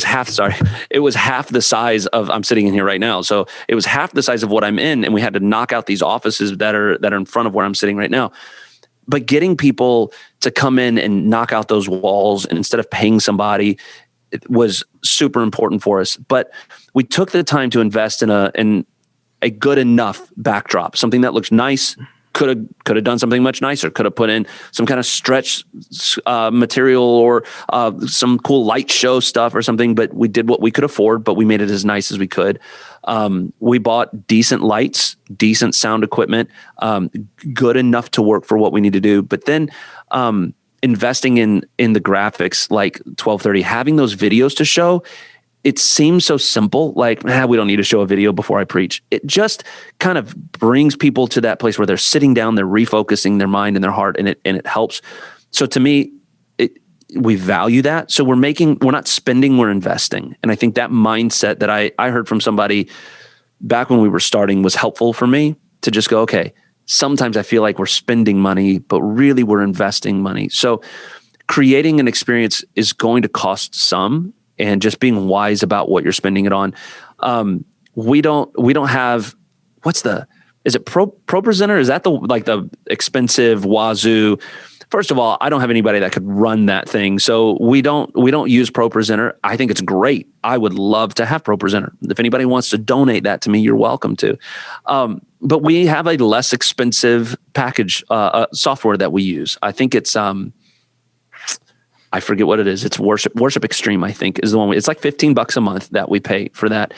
half the size of, I'm sitting in here right now. So it was half the size of what I'm in. And we had to knock out these offices that are in front of where I'm sitting right now. But getting people to come in and knock out those walls, and instead of paying somebody, it was super important for us. But we took the time to invest in a good enough backdrop, something that looks nice. Could have done something much nicer. Could have put in some kind of stretch material or some cool light show stuff or something. But we did what we could afford, but we made it as nice as we could. We bought decent lights, decent sound equipment, good enough to work for what we need to do. But then investing in the graphics, like 1230, having those videos to show. It seems so simple, like, we don't need to show a video before I preach. It just kind of brings people to that place where they're sitting down, they're refocusing their mind and their heart, and it helps. So to me, we value that. So we're not spending, we're investing. And I think that mindset that I heard from somebody back when we were starting was helpful for me to just go, okay, sometimes I feel like we're spending money, but really we're investing money. So creating an experience is going to cost some, and just being wise about what you're spending it on. We don't have, is it Pro Presenter? Is that the expensive Wazoo first of all, I don't have anybody that could run that thing. So we don't use ProPresenter. I think it's great. I would love to have ProPresenter. If anybody wants to donate that to me, you're welcome to. But we have a less expensive package software that we use. I think it's I forget what it is. It's Worship Extreme, I think, is the one. It's like $15 a month that we pay for that.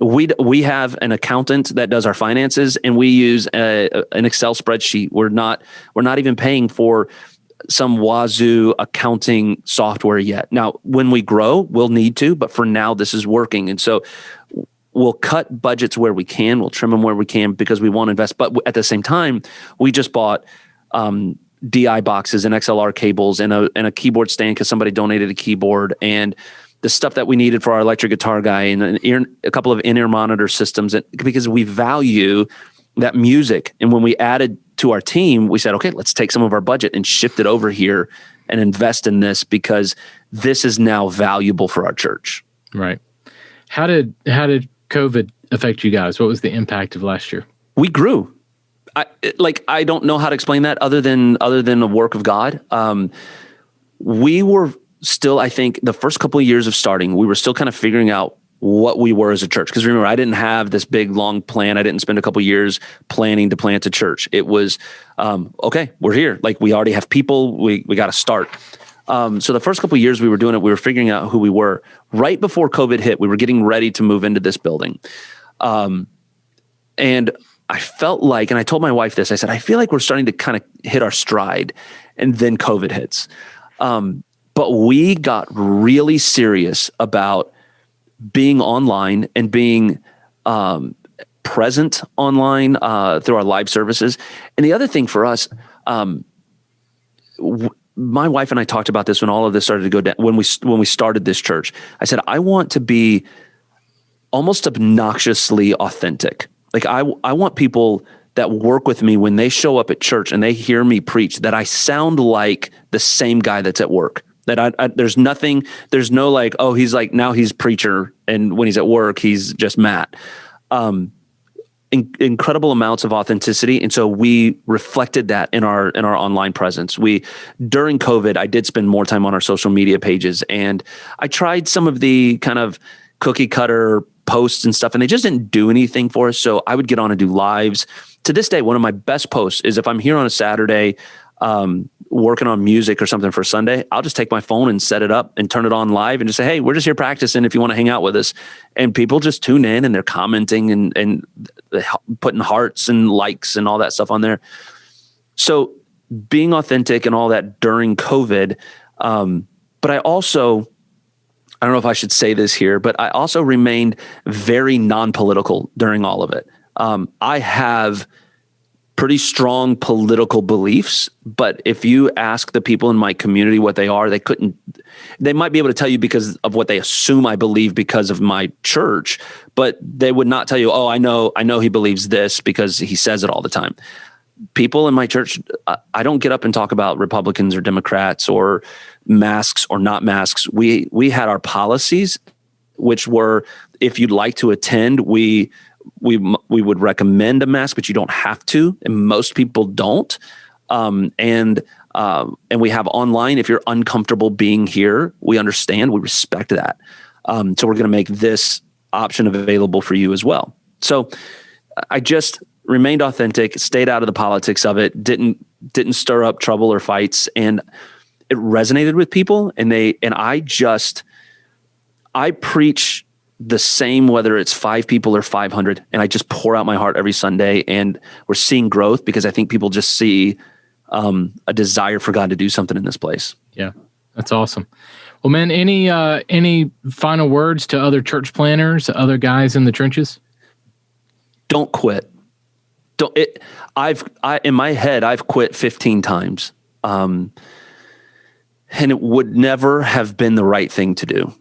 We have an accountant that does our finances, and we use an Excel spreadsheet. We're not even paying for some wazoo accounting software yet. Now, when we grow, we'll need to, but for now, this is working. And so we'll cut budgets where we can. We'll trim them where we can because we won't invest. But at the same time, we just bought DI boxes and XLR cables and a keyboard stand because somebody donated a keyboard, and the stuff that we needed for our electric guitar guy, and a couple of in-ear monitor systems, because we value that music. And when we added to our team, we said, okay, let's take some of our budget and shift it over here and invest in this because this is now valuable for our church. Right. How did COVID affect you guys? What was the impact of last year? We grew. I don't know how to explain that other than the work of God. We were still, I think, the first couple of years of starting, we were still kind of figuring out what we were as a church. Because remember, I didn't have this big, long plan. I didn't spend a couple of years planning to plant a church. It was, okay, we're here. Like, we already have people. We got to start. So the first couple of years we were doing it, we were figuring out who we were. Right before COVID hit, we were getting ready to move into this building. And I felt like, and I told my wife this, I said, I feel like we're starting to kind of hit our stride, and then COVID hits. But we got really serious about being online and being present online through our live services. And the other thing for us, my wife and I talked about this when all of this started to go down, when we started this church. I said, I want to be almost obnoxiously authentic. Like, I want people that work with me when they show up at church and they hear me preach, that I sound like the same guy that's at work. That there's no like, oh, he's like, now he's preacher, and when he's at work, he's just Matt. Incredible amounts of authenticity. And so we reflected that in our online presence. During COVID, I did spend more time on our social media pages, and I tried some of the kind of cookie cutter posts and stuff, and they just didn't do anything for us. So I would get on and do lives. To this day, one of my best posts is if I'm here on a Saturday, working on music or something for Sunday, I'll just take my phone and set it up and turn it on live and just say, hey, we're just here practicing if you want to hang out with us. And people just tune in and they're commenting and putting hearts and likes and all that stuff on there. So being authentic and all that during COVID. But I don't know if I should say this here, but I also remained very non-political during all of it. I have pretty strong political beliefs, but if you ask the people in my community what they are, they might be able to tell you because of what they assume I believe because of my church, but they would not tell you, oh, I know he believes this because he says it all the time. People in my church, I don't get up and talk about Republicans or Democrats or masks or not masks. We had our policies, which were, if you'd like to attend, we would recommend a mask, but you don't have to, and most people don't. And we have online. If you're uncomfortable being here, we understand. We respect that. So we're going to make this option available for you as well. So I just remained authentic, stayed out of the politics of it, didn't stir up trouble or fights, and it resonated with people. And I preach the same, whether it's 5 people or 500, and I just pour out my heart every Sunday, and we're seeing growth because I think people just see a desire for God to do something in this place. Yeah, that's awesome. Well, man, any final words to other church planners, other guys in the trenches? Don't quit. In my head, I've quit 15 times, and it would never have been the right thing to do.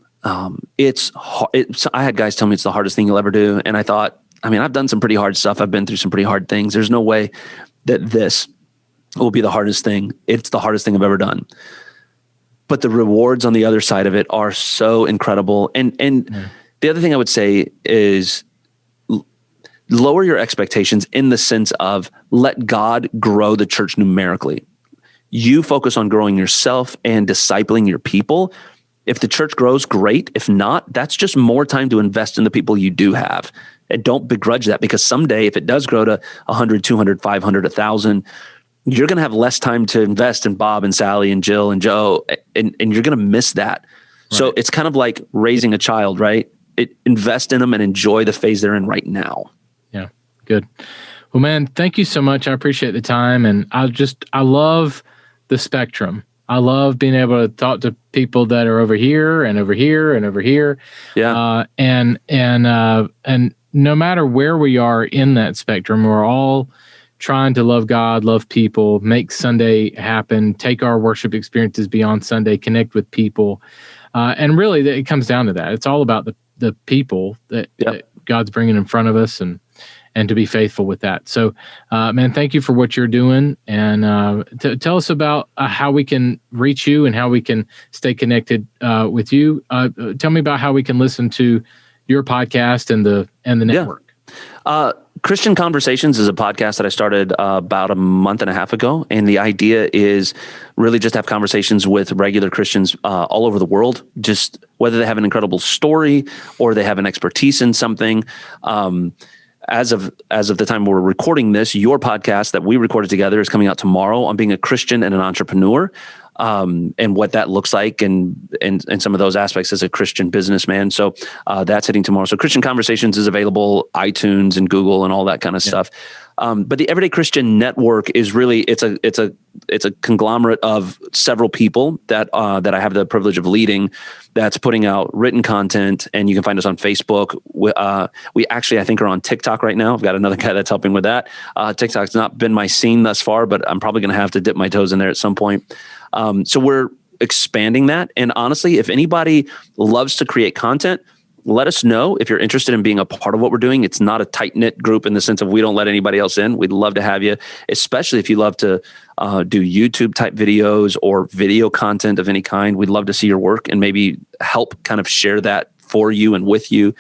It's hard. I had guys tell me it's the hardest thing you'll ever do. And I thought, I've done some pretty hard stuff. I've been through some pretty hard things. There's no way that this will be the hardest thing. It's the hardest thing I've ever done. But the rewards on the other side of it are so incredible. And the other thing I would say is lower your expectations in the sense of let God grow the church numerically. You focus on growing yourself and discipling your people. If the church grows, great. If not, that's just more time to invest in the people you do have. And don't begrudge that, because someday if it does grow to 100, 200, 500, 1,000, you're going to have less time to invest in Bob and Sally and Jill and Joe, and you're going to miss that. Right. So it's kind of like raising a child, right? Invest in them and enjoy the phase they're in right now. Yeah, good. Well, man, thank you so much. I appreciate the time, and I love the spectrum. I love being able to talk to people that are over here and over here and over here. Yeah. And no matter where we are in that spectrum, we're all trying to love God, love people, make Sunday happen, take our worship experiences beyond Sunday, connect with people. And really, it comes down to that. It's all about the people that God's bringing in front of us, and to be faithful with that. So, man, thank you for what you're doing. And tell us about how we can reach you and how we can stay connected with you. Tell me about how we can listen to your podcast and the network. Christian Conversations is a podcast that I started about a month and a half ago. And the idea is really just have conversations with regular Christians all over the world, just whether they have an incredible story or they have an expertise in something. As of the time we're recording this, your podcast that we recorded together is coming out tomorrow on being a Christian and an entrepreneur, and what that looks like, and some of those aspects as a Christian businessman. So that's hitting tomorrow. So Christian Conversations is available, iTunes and Google and all that kind of stuff. But the Everyday Christian Network is really it's a conglomerate of several people that I have the privilege of leading, that's putting out written content, and you can find us on Facebook. We actually, I think, are on TikTok right now. I've got another guy that's helping with that. TikTok's not been my scene thus far, but I'm probably going to have to dip my toes in there at some point. So we're expanding that. And honestly, if anybody loves to create content, let us know if you're interested in being a part of what we're doing. It's not a tight-knit group in the sense of we don't let anybody else in. We'd love to have you, especially if you love to do YouTube type videos or video content of any kind. We'd love to see your work and maybe help kind of share that for you and with you.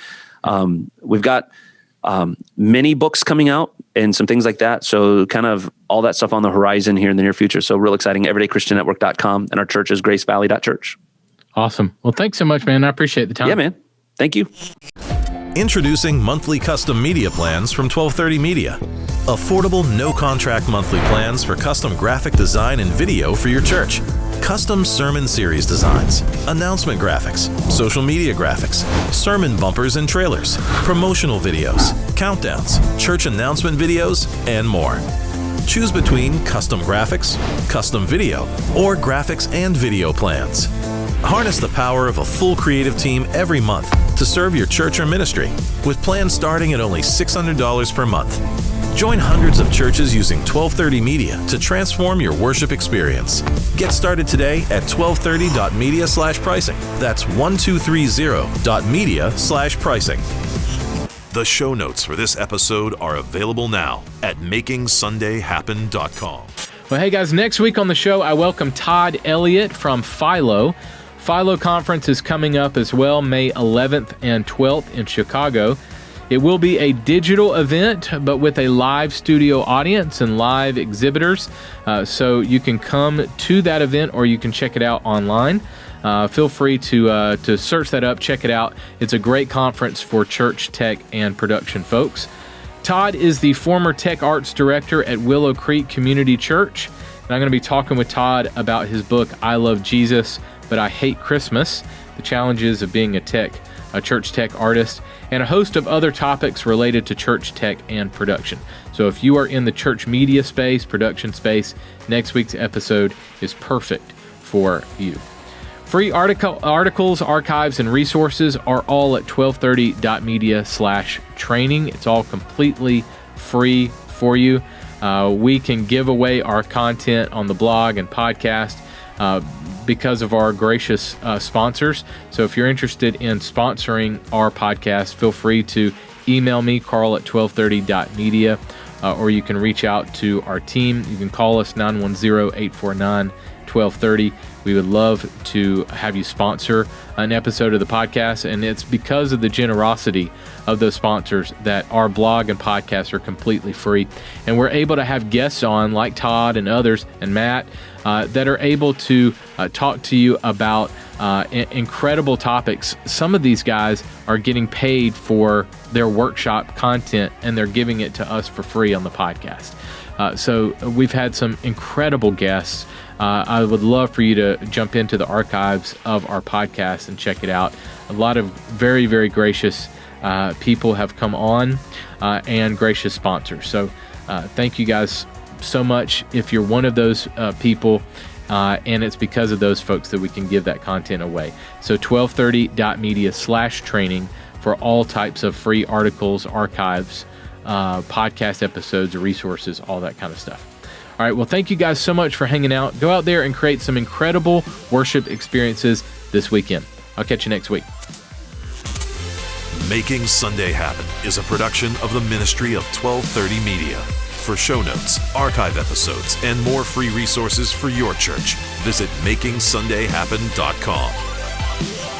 We've got many books coming out and some things like that. So kind of all that stuff on the horizon here in the near future. So real exciting, everydaychristiannetwork.com, and our church is gracevalley.church. Awesome. Well, thanks so much, man. I appreciate the time. Yeah, man. Thank you. Introducing monthly custom media plans from 1230 Media. Affordable, no-contract monthly plans for custom graphic design and video for your church. Custom sermon series designs, announcement graphics, social media graphics, sermon bumpers and trailers, promotional videos, countdowns, church announcement videos, and more. Choose between custom graphics, custom video, or graphics and video plans. Harness the power of a full creative team every month to serve your church or ministry, with plans starting at only $600 per month. Join hundreds of churches using 1230 Media to transform your worship experience. Get started today at 1230.media/pricing. That's 1230.media/pricing. The show notes for this episode are available now at makingsundayhappen.com. Well, hey guys, next week on the show, I welcome Todd Elliott from Philo. Philo Conference is coming up as well, May 11th and 12th in Chicago. It will be a digital event, but with a live studio audience and live exhibitors. So you can come to that event or you can check it out online. Feel free to search that up, check it out. It's a great conference for church, tech, and production folks. Todd is the former tech arts director at Willow Creek Community Church. And I'm going to be talking with Todd about his book, I Love Jesus, But I Hate Christmas, the challenges of being a church tech artist, and a host of other topics related to church tech and production. So if you are in the church media space, production space, next week's episode is perfect for you. Free articles, archives, and resources are all at 1230.media/training. It's all completely free for you. We can give away our content on the blog and podcast because of our gracious sponsors. So if you're interested in sponsoring our podcast, feel free to email me, carl@1230.media, or you can reach out to our team. You can call us 910-849-1230. 12:30. We would love to have you sponsor an episode of the podcast, and it's because of the generosity of those sponsors that our blog and podcast are completely free, and we're able to have guests on like Todd and others and Matt that are able to talk to you about incredible topics. Some of these guys are getting paid for their workshop content, and they're giving it to us for free on the podcast. So we've had some incredible guests. I would love for you to jump into the archives of our podcast and check it out. A lot of very, very gracious people have come on and gracious sponsors. So thank you guys so much if you're one of those people, and it's because of those folks that we can give that content away. So 1230.media/training for all types of free articles, archives, podcast episodes, resources, all that kind of stuff. All right, well, thank you guys so much for hanging out. Go out there and create some incredible worship experiences this weekend. I'll catch you next week. Making Sunday Happen is a production of the ministry of 1230 Media. For show notes, archive episodes, and more free resources for your church, visit MakingSundayHappen.com.